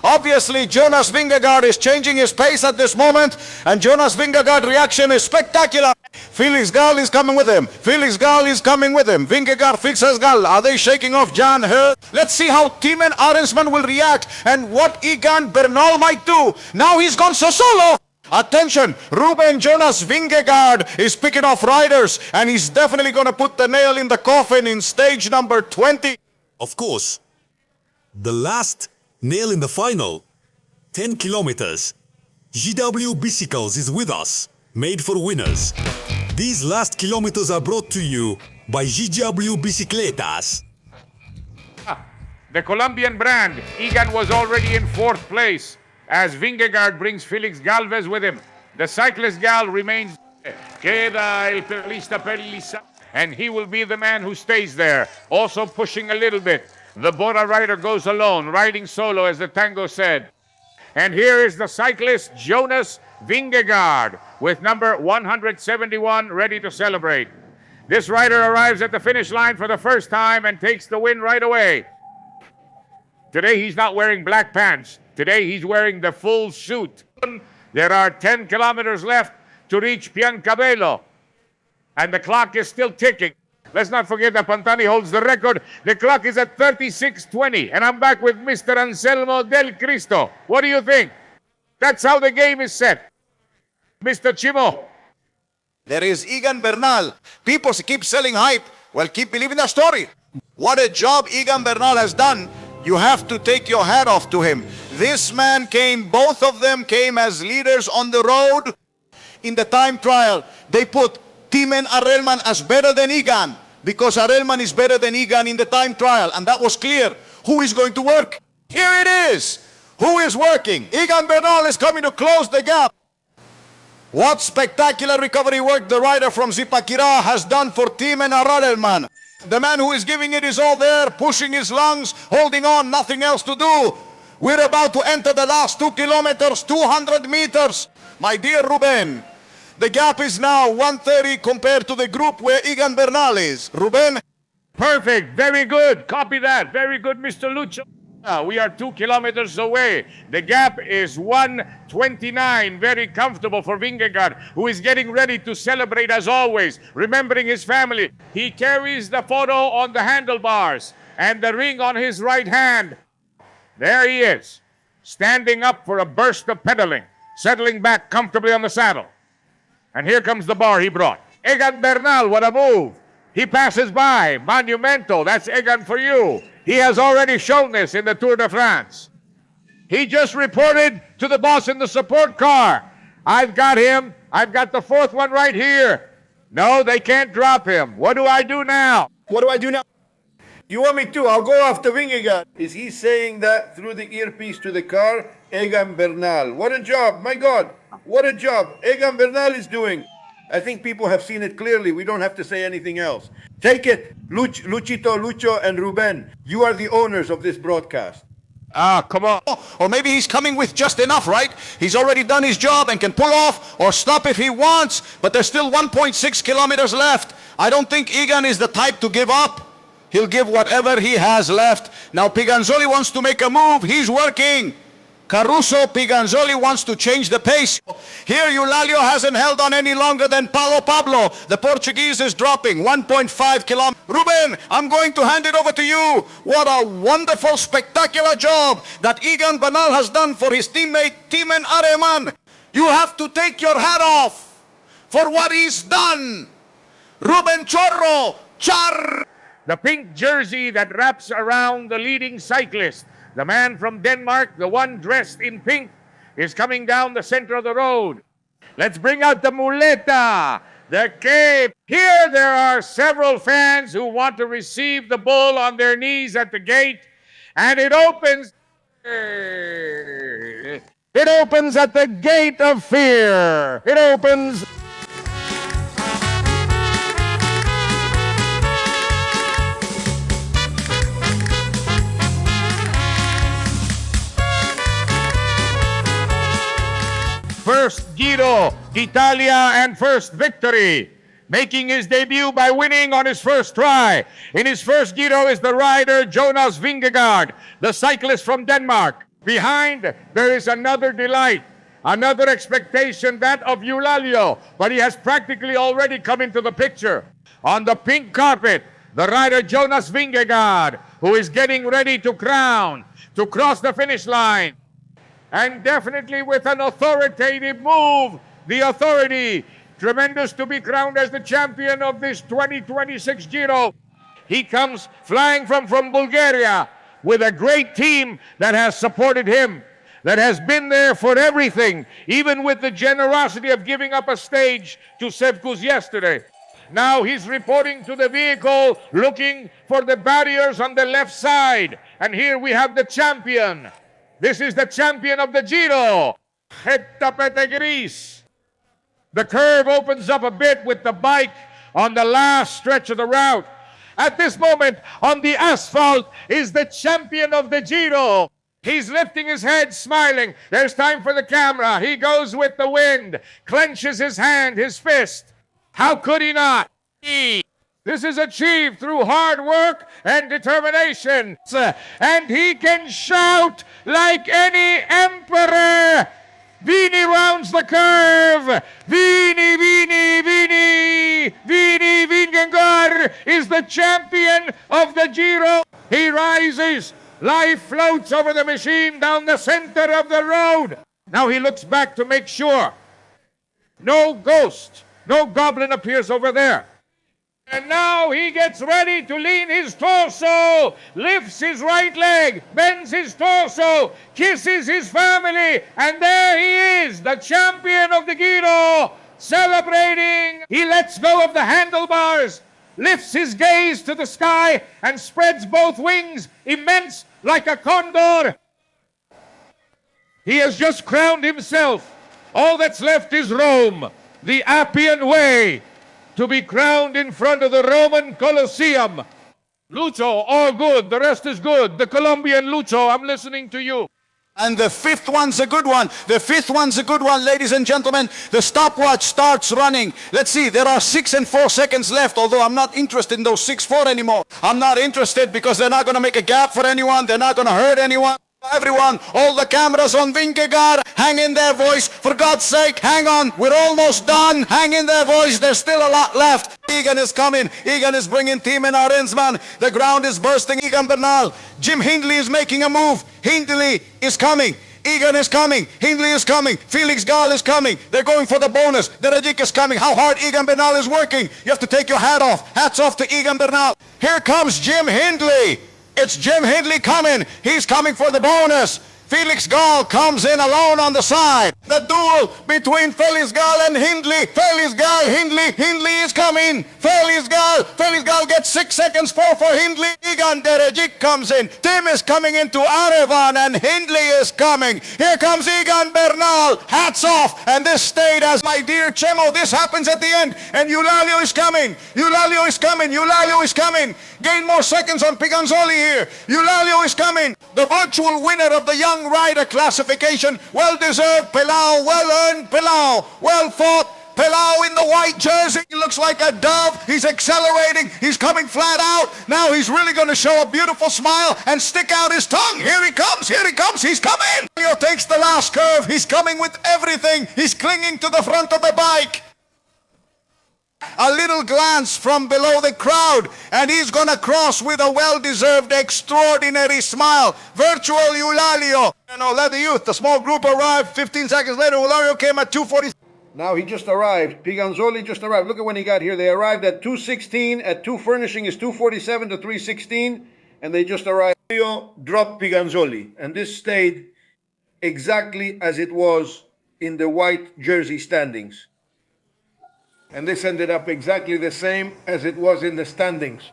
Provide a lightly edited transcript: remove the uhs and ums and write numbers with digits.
Obviously, Jonas Vingegaard is changing his pace at this moment, and Jonas Vingegaard's reaction is spectacular. Felix Gall is coming with him. Felix Gall is coming with him. Vingegaard fixes Gall. Are they shaking off Jan Hurt? Let's see how Tiemann Arensman will react and what Egan Bernal might do. Now he's gone solo. Attention, Ruben Jonas Vingegaard is picking off riders, and he's definitely going to put the nail in the coffin in stage number 20. Of course, the last nail in the final, 10 kilometers. GW Bicycles is with us, made for winners. These last kilometers are brought to you by GW Bicicletas. The Colombian brand, Egan was already in 4th place as Vingegaard brings Felix Galvez with him. The cyclist Gal remains. Queda el pedalista Pelliza, and he will be the man who stays there, also pushing a little bit. The Bora rider goes alone, riding solo, as the tango said. And here is the cyclist Jonas Vingegaard with number 171 ready to celebrate. This rider arrives at the finish line for the first time and takes the win right away. Today he's not wearing black pants. Today he's wearing the full suit. There are 10 kilometers left to reach Piancabello, and the clock is still ticking. Let's not forget that Pantani holds the record. The clock is at 36:20, and I'm back with Mr. Anselmo Del Cristo. What do you think? That's how the game is set. Mr. Chimo. There is Egan Bernal. People keep selling hype. Well, keep believing the story. What a job Egan Bernal has done. You have to take your hat off to him. This man came, both of them came as leaders on the road. In the time trial, they put Tiemann Arensman as better than Egan, because Arensman is better than Egan in the time trial, and that was clear. Who is going to work? Here it is. Who is working? Egan Bernal is coming to close the gap. What spectacular recovery work the rider from Zipaquirá has done for Tiemann Arensman. The man who is giving it his all there, pushing his lungs, holding on, nothing else to do. We're about to enter the last 2 kilometers, 200 meters. My dear Ruben, the gap is now 130 compared to the group where Egan Bernal is. Ruben? Perfect. Very good. Copy that. Very good, Mr. Lucho. We are 2 kilometers away. The gap is 1:29. Very comfortable for Vingegaard, who is getting ready to celebrate as always, remembering his family. He carries the photo on the handlebars and the ring on his right hand. There he is, standing up for a burst of pedaling, settling back comfortably on the saddle. And here comes the bar he brought. Egan Bernal, what a move. He passes by. Monumental. That's Egan for you. He has already shown this in the Tour de France. He just reported to the boss in the support car. I've got him. I've got the 4th one right here. No, they can't drop him. What do I do now? What do I do now? You want me to? I'll go after Vingegaard. Is he saying that through the earpiece to the car? Egan Bernal. What a job. My God. What a job Egan Bernal is doing. I think people have seen it clearly. We don't have to say anything else. Take it, Luchito, Lucho, and Ruben. You are the owners of this broadcast. Come on. Or maybe he's coming with just enough, right? He's already done his job and can pull off or stop if he wants, but there's still 1.6 kilometers left. I don't think Egan is the type to give up. He'll give whatever he has left. Now Piganzoli wants to make a move. He's working. Caruso Piganzoli wants to change the pace. Here Eulalio hasn't held on any longer than Paulo Pablo. The Portuguese is dropping 1.5 kilometers. Ruben, I'm going to hand it over to you. What a wonderful, spectacular job that Egan Bernal has done for his teammate Tiemann Arensman. You have to take your hat off for what he's done. Ruben Chorro, Char. The pink jersey that wraps around the leading cyclist. The man from Denmark, the one dressed in pink, is coming down the center of the road. Let's bring out the muleta, the cape. Here there are several fans who want to receive the bull on their knees at the gate, and it opens. It opens at the gate of fear. It opens. First Giro d'Italia and first victory. Making his debut by winning on his first try. In his first Giro is the rider Jonas Vingegaard, the cyclist from Denmark. Behind, there is another delight, another expectation, that of Eulalio, but he has practically already come into the picture. On the pink carpet, the rider Jonas Vingegaard, who is getting ready to cross the finish line. And definitely with an authoritative move, the authority, tremendous to be crowned as the champion of this 2026 Giro. He comes flying from Bulgaria with a great team that has supported him, that has been there for everything, even with the generosity of giving up a stage to Sevkus yesterday. Now he's reporting to the vehicle, looking for the barriers on the left side. And here we have the champion. This is the champion of the Giro. Tapete Gris. The curve opens up a bit with the bike on the last stretch of the route. At this moment, on the asphalt, is the champion of the Giro. He's lifting his head, smiling. There's time for the camera. He goes with the wind, clenches his hand, his fist. How could he not? This is achieved through hard work and determination. And he can shout like any emperor. Vini rounds the curve. Vini, Vini, Vini. Vini Vingegaard is the champion of the Giro. He rises. Life floats over the machine down the center of the road. Now he looks back to make sure. No ghost, no goblin appears over there. And now he gets ready to lean his torso, lifts his right leg, bends his torso, kisses his family, and there he is, the champion of the Giro, celebrating. He lets go of the handlebars, lifts his gaze to the sky, and spreads both wings, immense like a condor. He has just crowned himself. All that's left is Rome, the Appian Way, to be crowned in front of the Roman Colosseum. Lucho, all good. The rest is good. The Colombian Lucho, I'm listening to you. And the fifth one's a good one. The fifth one's a good one, ladies and gentlemen. The stopwatch starts running. Let's see, there are 6 and 4 seconds left, although I'm not interested in those 6-4 anymore. I'm not interested because they're not going to make a gap for anyone. They're not going to hurt anyone. Everyone, all the cameras on Vingegaard, hang in there, voice. For God's sake, hang on. We're almost done. Hang in there, voice. There's still a lot left. Egan is coming. Egan is bringing team in Arensman. The ground is bursting. Egan Bernal. Jim Hindley is making a move. Hindley is coming. Egan is coming. Hindley is coming. Felix Gall is coming. They're going for the bonus. The Radic is coming. How hard Egan Bernal is working. You have to take your hat off. Hats off to Egan Bernal. Here comes Jim Hindley. It's Jim Hindley coming. He's coming for the bonus. Felix Gall comes in alone on the side. The duel between Felix Gall and Hindley. Felix Gall, Hindley. Hindley is coming. Felix Gall gets 6 seconds for Hindley. Egan Derejik comes in. Tim is coming into Arevan and Hindley is coming. Here comes Egan Bernal. Hats off. And this stayed as my dear Chemo. This happens at the end. And Eulalio is coming. Eulalio is coming. Eulalio is coming. Gain more seconds on Piganzoli here. Eulalio is coming. The virtual winner of the young rider classification. Well-deserved Pelau. Well-earned Pelau. Well fought. Pelau in the white jersey. He looks like a dove. He's accelerating. He's coming flat out. Now he's really going to show a beautiful smile and stick out his tongue. Here he comes. Here he comes. He's coming. Leo takes the last curve. He's coming with everything. He's clinging to the front of the bike. A little glance from below the crowd, and he's going to cross with a well-deserved, extraordinary smile. Virtual Eulalio. Let the youth. The small group arrived 15 seconds later. Eulalio came at 2:40. Now he just arrived. Piganzoli just arrived. Look at when he got here. They arrived at 2:16. At 2 furnishing is 2:47 to 3:16. And they just arrived. Dropped Piganzoli. And this stayed exactly as it was in the white jersey standings. And this ended up exactly the same as it was in the standings.